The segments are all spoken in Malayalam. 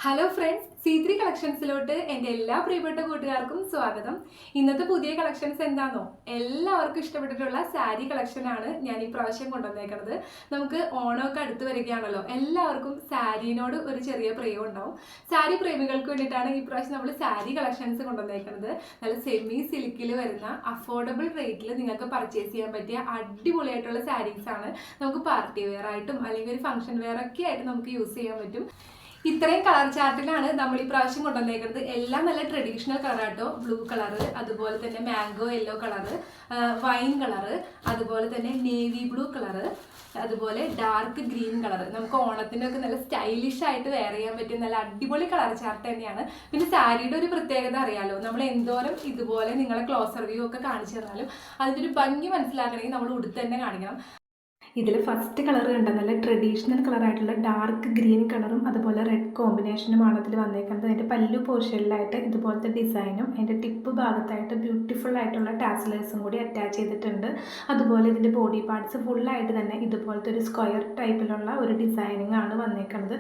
ഹലോ ഫ്രണ്ട്സ്, C3 കളക്ഷൻസിലോട്ട് എൻ്റെ എല്ലാ പ്രിയപ്പെട്ട കൂട്ടുകാർക്കും സ്വാഗതം. ഇന്നത്തെ പുതിയ കളക്ഷൻസ് എന്താണോ, എല്ലാവർക്കും ഇഷ്ടപ്പെട്ടിട്ടുള്ള സാരി കളക്ഷനാണ് ഞാൻ ഈ പ്രാവശ്യം കൊണ്ടുവന്നേക്കുന്നത്. നമുക്ക് ഓണമൊക്കെ അടുത്ത് വരികയാണല്ലോ, എല്ലാവർക്കും സാരിനോട് ഒരു ചെറിയ പ്രിയം ഉണ്ടാവും. സാരി പ്രേമികൾക്ക് വേണ്ടിയിട്ടാണ് ഈ പ്രാവശ്യം നമ്മൾ സാരി കളക്ഷൻസ് കൊണ്ടുവന്നേക്കുന്നത്. നല്ല സെമി സിൽക്കിൽ വരുന്ന അഫോർഡബിൾ റേറ്റിൽ നിങ്ങൾക്ക് പർച്ചേസ് ചെയ്യാൻ പറ്റിയ അടിപൊളിയായിട്ടുള്ള സാരീസാണ്. നമുക്ക് പാർട്ടി വെയർ ആയിട്ടും അല്ലെങ്കിൽ ഒരു ഫംഗ്ഷൻ വെയർ ഒക്കെ ആയിട്ട് നമുക്ക് യൂസ് ചെയ്യാൻ പറ്റും. ഇത്രയും കളർ ചാർട്ടിലാണ് നമ്മൾ ഈ പ്രാവശ്യം കൊണ്ടുവന്നേക്കുന്നത്. എല്ലാം നല്ല ട്രഡീഷണൽ കളറാട്ടോ. ബ്ലൂ കളറ്, അതുപോലെ തന്നെ mango yellow colour, wine colour, അതുപോലെ തന്നെ നേവി ബ്ലൂ കളറ്, അതുപോലെ ഡാർക്ക് ഗ്രീൻ കളറ്. നമുക്ക് ഓണത്തിൻ്റെ ഒക്കെ നല്ല സ്റ്റൈലിഷ് ആയിട്ട് വെയർ ചെയ്യാൻ പറ്റിയ നല്ല അടിപൊളി കളർ ചാർട്ട് തന്നെയാണ്. പിന്നെ സാരിയുടെ ഒരു പ്രത്യേകത അറിയാലോ, നമ്മൾ എന്തോരം ഇതുപോലെ നിങ്ങളെ ക്ലോസർ വ്യൂ ഒക്കെ കാണിച്ചു തന്നാലും അതിൻ്റെ ഒരു ഭംഗി മനസ്സിലാക്കണമെങ്കിൽ നമ്മൾ ഉടുത്ത് തന്നെ കാണിക്കണം. ഇതിൽ ഫസ്റ്റ് കളർ കണ്ട നല്ല ട്രഡീഷണൽ കളറായിട്ടുള്ള ഡാർക്ക് ഗ്രീൻ കളറും അതുപോലെ റെഡ് കോമ്പിനേഷനുമാണ് ഇതിൽ വന്നേക്കുന്നത്. അതിൻ്റെ പല്ലു പോർഷനിലായിട്ട് ഇതുപോലത്തെ ഡിസൈനും അതിൻ്റെ ടിപ്പ് ഭാഗത്തായിട്ട് ബ്യൂട്ടിഫുൾ ആയിട്ടുള്ള ടാസലേഴ്സും കൂടി അറ്റാച്ച് ചെയ്തിട്ടുണ്ട്. അതുപോലെ ഇതിൻ്റെ ബോഡി പാർട്സ് ഫുള്ളായിട്ട് തന്നെ ഇതുപോലത്തെ ഒരു സ്ക്വയർ ടൈപ്പിലുള്ള ഒരു ഡിസൈനിങ് ആണ് വന്നേക്കുന്നത്.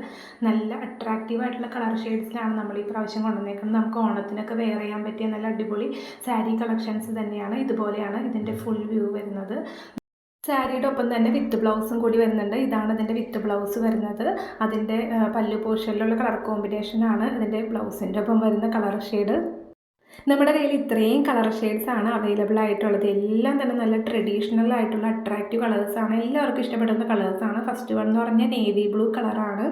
നല്ല അട്രാക്റ്റീവ് ആയിട്ടുള്ള കളർ ഷെയ്ഡ്സിലാണ് നമ്മൾ ഈ പ്രാവശ്യം കൊണ്ടുവന്നേക്കുന്നത്. നമുക്ക് ഓണത്തിനൊക്കെ വെയർ ചെയ്യാൻ പറ്റിയ നല്ല അടിപൊളി സാരി കളക്ഷൻസ് തന്നെയാണ്. ഇതുപോലെയാണ് ഇതിൻ്റെ ഫുൾ വ്യൂ വരുന്നത്. സാരിയുടെ ഒപ്പം തന്നെ വിത്ത് ബ്ലൗസും കൂടി വരുന്നുണ്ട്. ഇതാണ് ഇതിൻ്റെ വിത്ത് ബ്ലൗസ് വരുന്നത്. അതിൻ്റെ പല്ലു പോർഷനിലുള്ള കളർ കോമ്പിനേഷനാണ് ഇതിൻ്റെ ബ്ലൗസിൻ്റെ ഒപ്പം വരുന്ന കളർ ഷെയ്ഡ്. നമ്മുടെ കയ്യിൽ ഇത്രയും കളർ ഷെയ്ഡ്സ് ആണ് അവൈലബിൾ ആയിട്ടുള്ളത്. എല്ലാം തന്നെ നല്ല ട്രഡീഷണൽ ആയിട്ടുള്ള അട്രാക്റ്റീവ് കളേഴ്സാണ്. എല്ലാവർക്കും ഇഷ്ടപ്പെടുന്ന കളേഴ്സാണ്. ഫസ്റ്റ് വൺ എന്ന് പറഞ്ഞാൽ നേവി ബ്ലൂ കളറാണ്.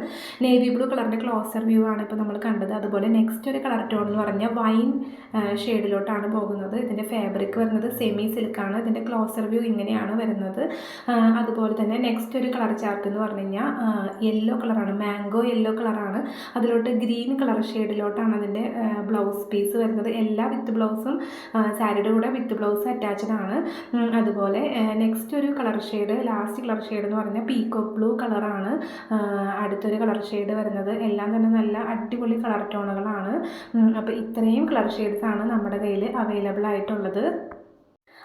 നേവി ബ്ലൂ കളറിൻ്റെ ക്ലോസർ വ്യൂ ആണ് ഇപ്പോൾ നമ്മൾ കണ്ടത്. അതുപോലെ നെക്സ്റ്റ് ഒരു കളർ ടോൺ എന്ന് പറഞ്ഞാൽ വൈൻ ഷെയ്ഡിലോട്ടാണ് പോകുന്നത്. ഇതിൻ്റെ ഫാബ്രിക് വരുന്നത് സെമി സിൽക്കാണ്. ഇതിൻ്റെ ക്ലോസർ വ്യൂ ഇങ്ങനെയാണ് വരുന്നത്. അതുപോലെ തന്നെ നെക്സ്റ്റ് ഒരു കളർ ചാർട്ട് എന്ന് പറഞ്ഞു കഴിഞ്ഞാൽ യെല്ലോ കളറാണ്, മാംഗോ യെല്ലോ കളറാണ്. അതിലോട്ട് ഗ്രീൻ കളർ ഷെയ്ഡിലോട്ടാണ് അതിൻ്റെ ബ്ലൗസ് പീസ് വരുന്നത്. എല്ലാ വിത്ത് ബ്ലൗസും സാരിയുടെ കൂടെ വിത്ത് ബ്ലൗസ് അറ്റാച്ച്ഡ് ആണ്. അതുപോലെ നെക്സ്റ്റ് ഒരു colour shade, last colour shade എന്ന് പറഞ്ഞാൽ പീകോക്ക് ബ്ലൂ കളറാണ് അടുത്തൊരു കളർ ഷെയ്ഡ് വരുന്നത്. എല്ലാം തന്നെ നല്ല അടിപൊളി കളർ ടോണുകളാണ്. അപ്പോൾ ഇത്രയും കളർ ഷെയ്ഡ്സ് ആണ് നമ്മുടെ കയ്യിൽ അവൈലബിൾ ആയിട്ടുള്ളത്.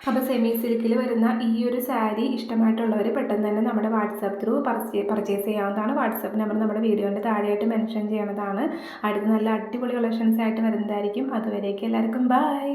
അപ്പോൾ സെമി സിൽക്കിൽ വരുന്ന ഈ ഒരു സാരി ഇഷ്ടമായിട്ടുള്ളവർ പെട്ടെന്ന് തന്നെ നമ്മുടെ വാട്സാപ്പ് ത്രൂ പർച്ചേസ് ചെയ്യാവുന്നതാണ്. വാട്സാപ്പ് നമ്പർ നമ്മുടെ വീഡിയോൻ്റെ താഴെയായിട്ട് മെൻഷൻ ചെയ്യണതാണ്. അടുത്ത നല്ല അടിപൊളി കളക്ഷൻസ് ആയിട്ട് വരുന്നതായിരിക്കും. അതുവരേക്കും എല്ലാവർക്കും ബൈ.